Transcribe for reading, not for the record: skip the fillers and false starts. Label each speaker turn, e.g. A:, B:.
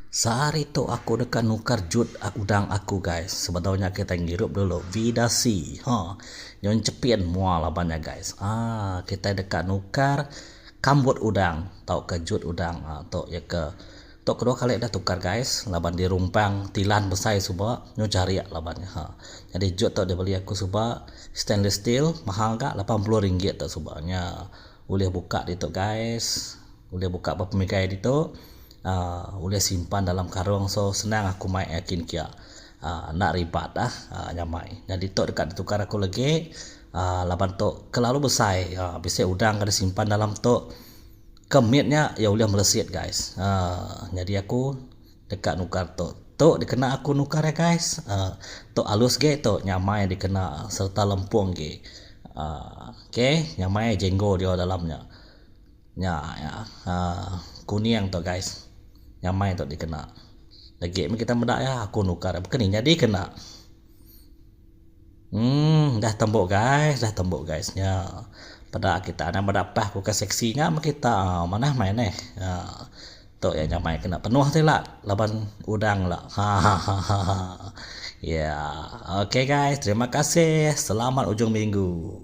A: Sehari tu aku dekat nukar jut udang aku guys. Sebetulnya kita ngirup dulu vidasi. Yang cepian mual labannya guys. Kita dekat nukar kambut udang. Tau ke jut udang. Tok ya ke. Tok kedua kali dah tukar guys. Laban di rumpang tilan besar subak. Nyo cari ya labannya. Jadi jut tu dia beli aku subak stainless steel mahal gak RM80 tu subaknya. Boleh buka di tu guys. Boleh buka berpemikai di tu. Boleh simpan dalam karung, so senang aku mai yakin kia nak ribat nyamai. Jadi tok dekat ditukar aku lagi laban tok kelalu besar bisa udang kada simpan dalam tok kemitnya ya boleh melesit guys. Jadi aku dekat nukar tok dikena aku nukar ya guys. Tok alus ge tok nyamai dikena serta lempung ge. Okay, nyamai jenggo dia dalamnya. Kuning tu guys. Nyamai tu dikena. Lagi kita mendak ya aku nukar bukan jadi kena. Dah tembok guys nya. Pada kita ada berapa aku ke seksinya kita mana main Tok ya nyamai kena penuh lah laban udang lah. Ya, oke guys, terima kasih. Selamat ujung minggu.